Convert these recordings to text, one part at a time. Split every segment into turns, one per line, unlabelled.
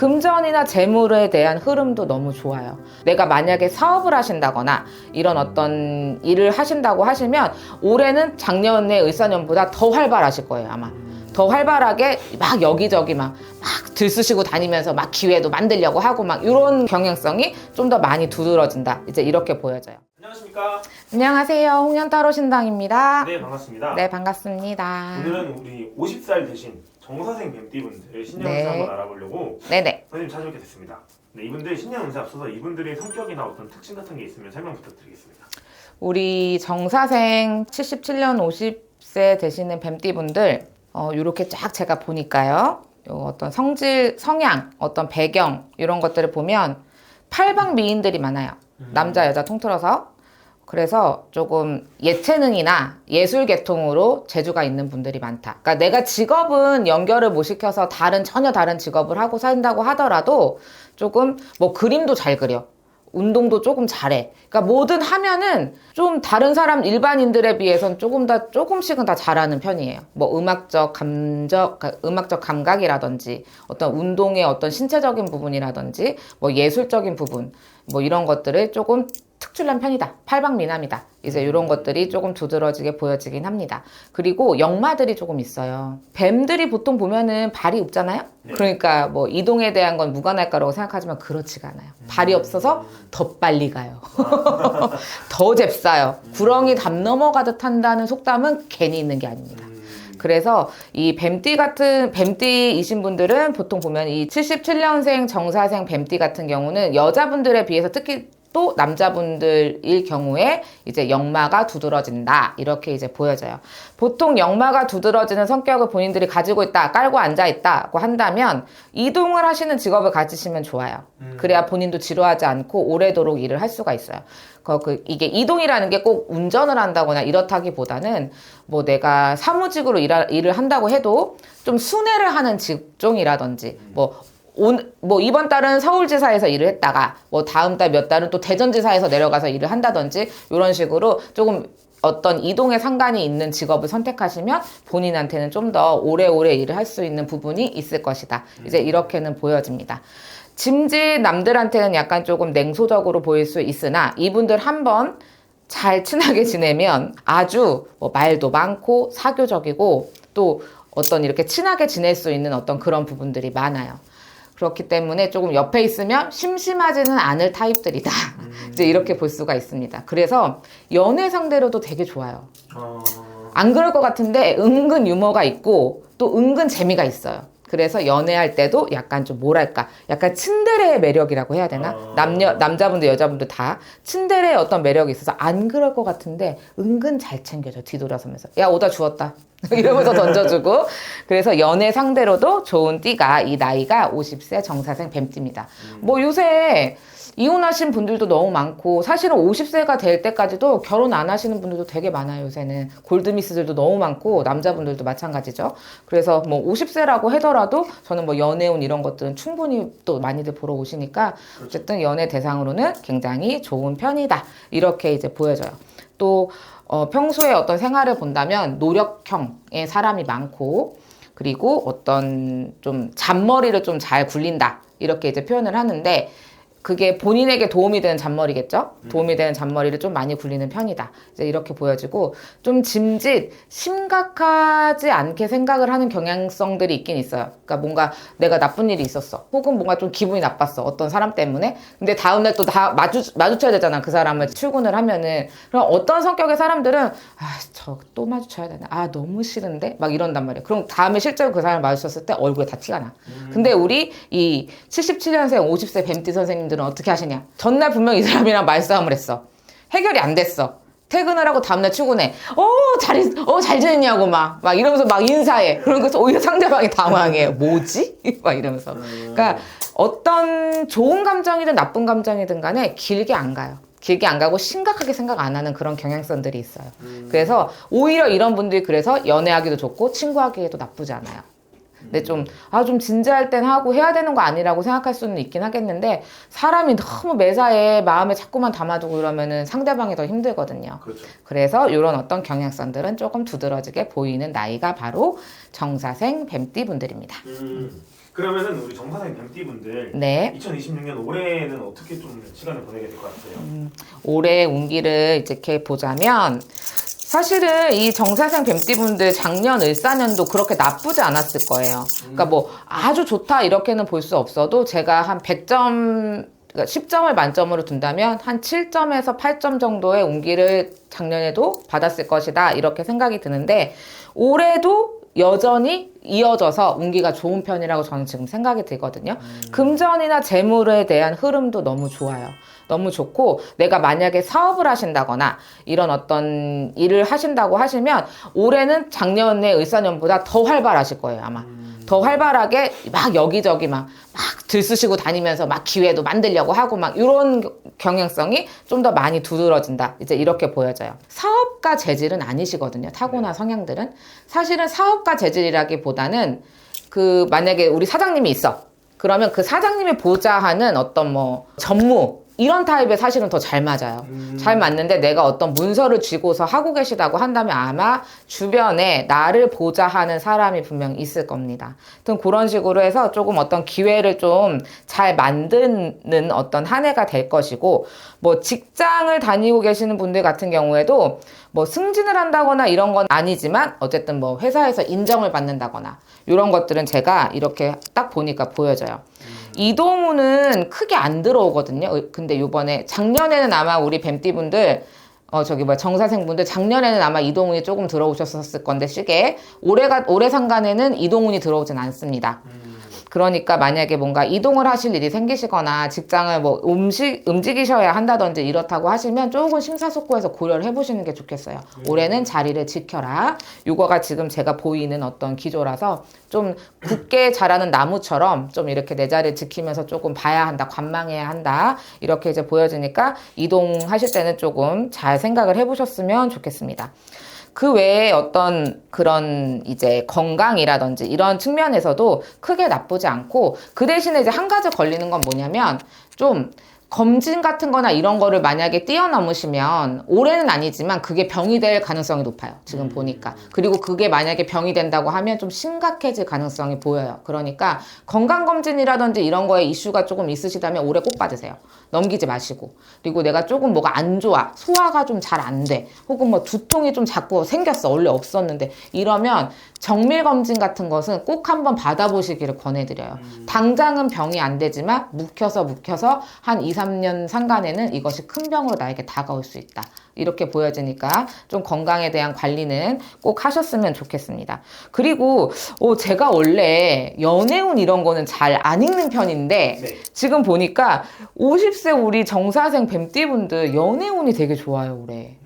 금전이나 재물에 대한 흐름도 너무 좋아요. 내가 만약에 사업을 하신다거나 이런 어떤 일을 하신다고 하시면 올해는 작년의 을사년보다 더 활발하실 거예요, 아마. 더 활발하게 막 여기저기 막 들쑤시고 다니면서 막 기회도 만들려고 하고 막 이런 경향성이 좀 더 많이 두드러진다. 이제 이렇게 보여져요.
안녕하십니까?
안녕하세요. 홍련타로 신당입니다.
네, 반갑습니다.
네, 반갑습니다.
오늘은 우리 50살 되신 정사생 뱀띠분들 신년 운세
네.
한번 알아보려고
네네.
선생님 찾아뵙게 됐습니다. 네, 이분들 신년 운세 앞서서 이분들의 성격이나 어떤 특징 같은 게 있으면 설명 부탁드리겠습니다.
우리 정사생 77년 50세 되시는 뱀띠분들 이렇게 쫙 제가 보니까요. 요 어떤 성질, 성향, 어떤 배경 이런 것들을 보면 팔방미인들이 많아요. 남자, 여자 통틀어서. 그래서 조금 예체능이나 예술 계통으로 재주가 있는 분들이 많다. 그러니까 내가 직업은 연결을 못 시켜서 전혀 다른 직업을 하고 산다고 하더라도 조금 뭐 그림도 잘 그려. 운동도 조금 잘해. 그러니까 뭐든 하면은 좀 다른 사람 일반인들에 비해서는 조금씩은 다 잘하는 편이에요. 뭐 음악적 감각이라든지 어떤 운동의 어떤 신체적인 부분이라든지 뭐 예술적인 부분 뭐 이런 것들을 조금 특출난 편이다. 팔방미남이다. 이제 이런 것들이 조금 두드러지게 보여지긴 합니다. 그리고 역마들이 조금 있어요. 뱀들이 보통 보면은 발이 없잖아요?
네.
그러니까 뭐 이동에 대한 건 무관할 거라고 생각하지만 그렇지가 않아요. 발이 없어서 더 빨리 가요. 더 잽싸요. 구렁이 담 넘어가듯 한다는 속담은 괜히 있는 게 아닙니다. 그래서 이 뱀띠이신 분들은 보통 보면 이 77년생 정사생 뱀띠 같은 경우는 여자분들에 비해서 특히 또 남자분들일 경우에 이제 역마가 두드러진다. 이렇게 이제 보여져요. 보통 역마가 두드러지는 성격을 본인들이 가지고 있다, 깔고 앉아 있다고 한다면 이동을 하시는 직업을 가지시면 좋아요. 그래야 본인도 지루하지 않고 오래도록 일을 할 수가 있어요. 이게 이동이라는 게 꼭 운전을 한다거나 이렇다기보다는 뭐 내가 사무직으로 일을 한다고 해도 좀 순회를 하는 직종이라든지 뭐 이번 달은 서울지사에서 일을 했다가 뭐 다음 달 몇 달은 또 대전지사에서 내려가서 일을 한다든지 이런 식으로 조금 어떤 이동에 상관이 있는 직업을 선택하시면 본인한테는 좀 더 오래오래 일을 할 수 있는 부분이 있을 것이다. 이제 이렇게는 보여집니다. 짐짓 남들한테는 약간 조금 냉소적으로 보일 수 있으나 이분들 한번 잘 친하게 지내면 아주 뭐 말도 많고 사교적이고 또 어떤 이렇게 친하게 지낼 수 있는 어떤 그런 부분들이 많아요. 그렇기 때문에 조금 옆에 있으면 심심하지는 않을 타입들이다. 이제 이렇게 볼 수가 있습니다. 그래서 연애 상대로도 되게 좋아요. 안 그럴 것 같은데 은근 유머가 있고 또 은근 재미가 있어요. 그래서 연애할 때도 약간 좀 뭐랄까 약간 츤데레의 매력이라고 해야 되나? 남자분들 여자분들 다 츤데레의 어떤 매력이 있어서 안 그럴 것 같은데 은근 잘 챙겨줘. 뒤돌아서면서 야 오다 주웠다 이러면서 던져주고. 그래서 연애 상대로도 좋은 띠가 이 나이가 50세 정사생 뱀띠입니다. 뭐 요새 이혼하신 분들도 너무 많고 사실은 50세가 될 때까지도 결혼 안 하시는 분들도 되게 많아요. 요새는 골드미스들도 너무 많고 남자분들도 마찬가지죠. 그래서 뭐 50세라고 하더라도 저는 뭐 연애운 이런 것들은 충분히 또 많이들 보러 오시니까 어쨌든 연애 대상으로는 굉장히 좋은 편이다. 이렇게 이제 보여져요. 또 평소에 어떤 생활을 본다면 노력형의 사람이 많고 그리고 어떤 좀 잔머리를 좀 잘 굴린다. 이렇게 이제 표현을 하는데 그게 본인에게 도움이 되는 잔머리겠죠? 도움이 되는 잔머리를 좀 많이 굴리는 편이다. 이제 이렇게 보여지고 좀 짐짓 심각하지 않게 생각을 하는 경향성들이 있긴 있어요. 그러니까 뭔가 내가 나쁜 일이 있었어. 혹은 뭔가 좀 기분이 나빴어. 어떤 사람 때문에. 근데 다음날 또 다 마주쳐야 되잖아. 그 사람을 출근을 하면은. 그럼 어떤 성격의 사람들은 저 또 마주쳐야 되나? 너무 싫은데? 막 이런단 말이에요. 그럼 다음에 실제로 그 사람을 마주쳤을 때 얼굴에 다 티가 나. 근데 우리 이 77년생 50세 뱀띠 선생님들 은 어떻게 하시냐? 전날 분명 이 사람이랑 말싸움을 했어. 해결이 안 됐어. 퇴근을 하고 다음날 출근해. 잘 지냈냐고 막 이러면서 막 인사해. 그러면서 오히려 상대방이 당황해. 뭐지? 막 이러면서. 그러니까 어떤 좋은 감정이든 나쁜 감정이든 간에 길게 안 가요. 길게 안 가고 심각하게 생각 안 하는 그런 경향성들이 있어요. 그래서 오히려 이런 분들이 그래서 연애하기도 좋고 친구하기에도 나쁘지 않아요. 근데 좀 진지할 땐 하고 해야 되는 거 아니라고 생각할 수는 있긴 하겠는데 사람이 너무 매사에 마음에 자꾸만 담아두고 이러면은 상대방이 더 힘들거든요.
그렇죠.
그래서 이런 어떤 경향성들은 조금 두드러지게 보이는 나이가 바로 정사생 뱀띠 분들입니다.
그러면은 우리 정사생 뱀띠분들
네.
2026년 올해는 어떻게 좀 시간을 보내게 될 것 같아요?
올해 운기를 이렇게 보자면 사실은 이 정사생 뱀띠분들 작년 을사년도 그렇게 나쁘지 않았을 거예요. 그러니까 뭐 아주 좋다 이렇게는 볼 수 없어도 제가 한 100점, 그러니까 10점을 만점으로 둔다면 한 7점에서 8점 정도의 운기를 작년에도 받았을 것이다 이렇게 생각이 드는데 올해도 여전히 이어져서 운기가 좋은 편이라고 저는 지금 생각이 들거든요. 금전이나 재물에 대한 흐름도 너무 좋아요. 너무 좋고 내가 만약에 사업을 하신다거나 이런 어떤 일을 하신다고 하시면 올해는 작년의 을사년보다 더 활발하실 거예요 아마. 더 활발하게 막 여기저기 막 들쑤시고 다니면서 막 기회도 만들려고 하고 막 이런 경향성이 좀 더 많이 두드러진다. 이제 이렇게 보여져요. 사업가 재질은 아니시거든요. 타고난 성향들은. 사실은 사업가 재질이라기보다는 그 만약에 우리 사장님이 있어. 그러면 그 사장님이 보좌하는 어떤 뭐 전무 이런 타입에 사실은 더 잘 맞아요. 잘 맞는데 내가 어떤 문서를 쥐고서 하고 계시다고 한다면 아마 주변에 나를 보좌하는 사람이 분명 있을 겁니다. 하여튼 그런 식으로 해서 조금 어떤 기회를 좀 잘 만드는 어떤 한 해가 될 것이고 뭐 직장을 다니고 계시는 분들 같은 경우에도 뭐 승진을 한다거나 이런 건 아니지만 어쨌든 뭐 회사에서 인정을 받는다거나 이런 것들은 제가 이렇게 딱 보니까 보여져요. 이동우는 크게 안 들어오거든요. 근데 요번에 작년에는 아마 우리 뱀띠분들 정사생분들 작년에는 아마 이동운이 조금 들어오셨을 건데 시계에 올해 상간에는 이동운이 들어오진 않습니다. 그러니까 만약에 뭔가 이동을 하실 일이 생기시거나 직장을 뭐 움직이셔야 한다든지 이렇다고 하시면 조금 심사숙고해서 고려를 해보시는 게 좋겠어요. 올해는 자리를 지켜라. 이거가 지금 제가 보이는 어떤 기조라서 좀 굳게 자라는 나무처럼 좀 이렇게 내 자리를 지키면서 조금 봐야 한다, 관망해야 한다 이렇게 이제 보여지니까 이동하실 때는 조금 잘 생각을 해보셨으면 좋겠습니다. 그 외에 어떤 그런 이제 건강이라든지 이런 측면에서도 크게 나쁘지 않고 그 대신에 이제 한 가지 걸리는 건 뭐냐면 좀 검진 같은 거나 이런 거를 만약에 뛰어넘으시면 올해는 아니지만 그게 병이 될 가능성이 높아요. 지금 보니까. 그리고 그게 만약에 병이 된다고 하면 좀 심각해질 가능성이 보여요. 그러니까 건강검진이라든지 이런 거에 이슈가 조금 있으시다면 올해 꼭 받으세요. 넘기지 마시고. 그리고 내가 조금 뭐가 안 좋아. 소화가 좀 잘 안 돼. 혹은 뭐 두통이 좀 자꾸 생겼어. 원래 없었는데. 이러면 정밀검진 같은 것은 꼭 한번 받아보시기를 권해드려요. 당장은 병이 안 되지만 묵혀서 한 2, 3년 상간에는 이것이 큰 병으로 나에게 다가올 수 있다. 이렇게 보여지니까 좀 건강에 대한 관리는 꼭 하셨으면 좋겠습니다. 그리고 제가 원래 연애운 이런 거는 잘 안 읽는 편인데
네.
지금 보니까 50세 우리 정사생 뱀띠분들 연애운이 되게 좋아요 올해.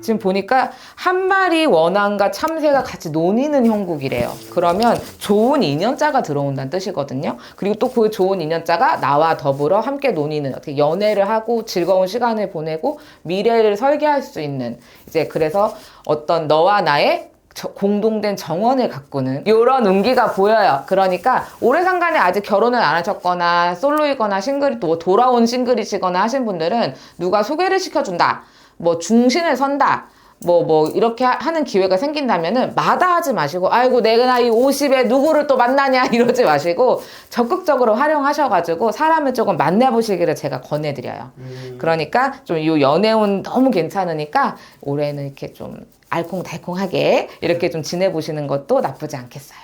지금 보니까 한 마리 원앙과 참새가 같이 논이는 형국이래요. 그러면 좋은 인연자가 들어온다는 뜻이거든요. 그리고 또 그 좋은 인연자가 나와 더불어 함께 논이는 어떻게 연애를 하고 즐거운 시간을 보내고 미래를 설계할 수 있는 이제 그래서 어떤 너와 나의 공동된 정원을 가꾸는 이런 운기가 보여요. 그러니까 올해 상간에 아직 결혼을 안 하셨거나 솔로이거나 싱글이 또 돌아온 싱글이시거나 하신 분들은 누가 소개를 시켜준다. 뭐 중신을 선다. 뭐 이렇게 하는 기회가 생긴다면은 마다하지 마시고 아이고 내가 나이 50에 누구를 또 만나냐 이러지 마시고 적극적으로 활용하셔가지고 사람을 조금 만나보시기를 제가 권해드려요. 그러니까 좀 이 연애운 너무 괜찮으니까 올해는 이렇게 좀 알콩달콩하게 이렇게 좀 지내보시는 것도 나쁘지 않겠어요.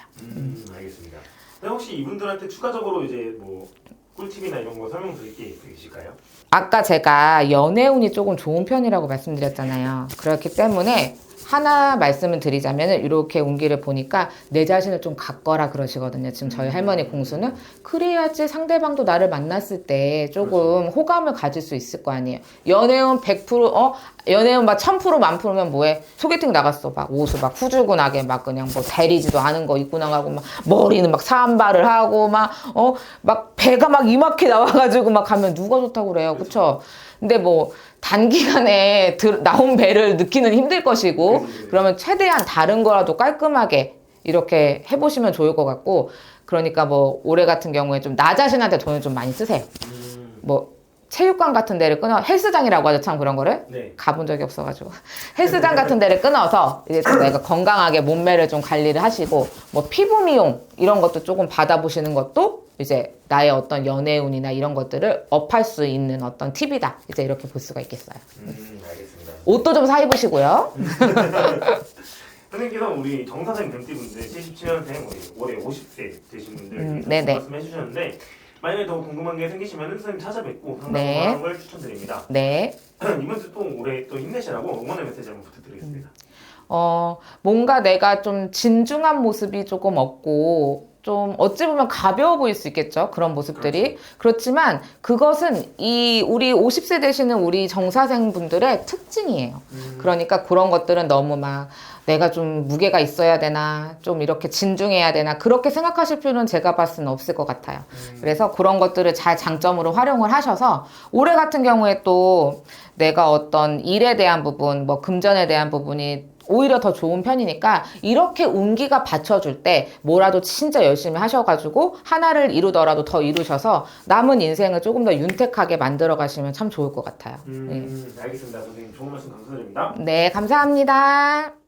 알겠습니다. 근데 혹시 이분들한테 추가적으로 이제 뭐 꿀팁이나 이런 거 설명드릴 게 있으실까요?
아까 제가 연애운이 조금 좋은 편이라고 말씀드렸잖아요. 그렇기 때문에 하나 말씀을 드리자면 이렇게 운기를 보니까 내 자신을 좀 가꿔라 그러시거든요. 지금 저희 할머니 공수는 그래야지 상대방도 나를 만났을 때 조금 호감을 가질 수 있을 거 아니에요. 연애운 100% 연애운 막 1000% 1000%면 뭐해? 소개팅 나갔어. 막 옷을 막 후줄근하게 막 그냥 뭐 대리지도 않은 거 입고 나가고 막 머리는 막 산발을 하고 막 배가 막 이만큼 나와가지고 막 가면 누가 좋다고 그래요. 그쵸? 근데 뭐 단기간에 나온 배를 느끼는 힘들 것이고 그러면 최대한 다른 거라도 깔끔하게 이렇게 해보시면 좋을 것 같고 그러니까 뭐 올해 같은 경우에 좀 나 자신한테 돈을 좀 많이 쓰세요. 뭐 체육관 같은 데를 끊어 헬스장이라고 하죠 참 그런 거를
네.
가본 적이 없어가지고 헬스장 같은 데를 끊어서 이제 좀 내가 건강하게 몸매를 좀 관리를 하시고 뭐 피부 미용 이런 것도 조금 받아보시는 것도 이제 나의 어떤 연애운이나 이런 것들을 업할 수 있는 어떤 팁이다 이제 이렇게 볼 수가 있겠어요.
알겠습니다.
옷도 좀 사입으시고요.
선생님께서 우리 정사생 뱀띠분들 77년생 올해 50세 되신 분들
네네.
말씀해 주셨는데 만약에 더 궁금한 게 생기시면 선생님 찾아뵙고 상담을
네.
하는 걸 추천드립니다.
네.
이분들 또 올해 또 힘내시라고 응원의 메시지 한번 부탁드리겠습니다.
뭔가 내가 좀 진중한 모습이 조금 없고 좀 어찌 보면 가벼워 보일 수 있겠죠. 그런 모습들이. 그렇지만 그것은 우리 50세 되시는 우리 정사생 분들의 특징이에요. 그러니까 그런 것들은 너무 막 내가 좀 무게가 있어야 되나 좀 이렇게 진중해야 되나 그렇게 생각하실 필요는 제가 봤을 때는 없을 것 같아요. 그래서 그런 것들을 잘 장점으로 활용을 하셔서 올해 같은 경우에 또 내가 어떤 일에 대한 부분 뭐 금전에 대한 부분이 오히려 더 좋은 편이니까 이렇게 운기가 받쳐줄 때 뭐라도 진짜 열심히 하셔가지고 하나를 이루더라도 더 이루셔서 남은 인생을 조금 더 윤택하게 만들어 가시면 참 좋을 것 같아요.
알겠습니다. 선생님 좋은 말씀 감사드립니다.
네, 감사합니다.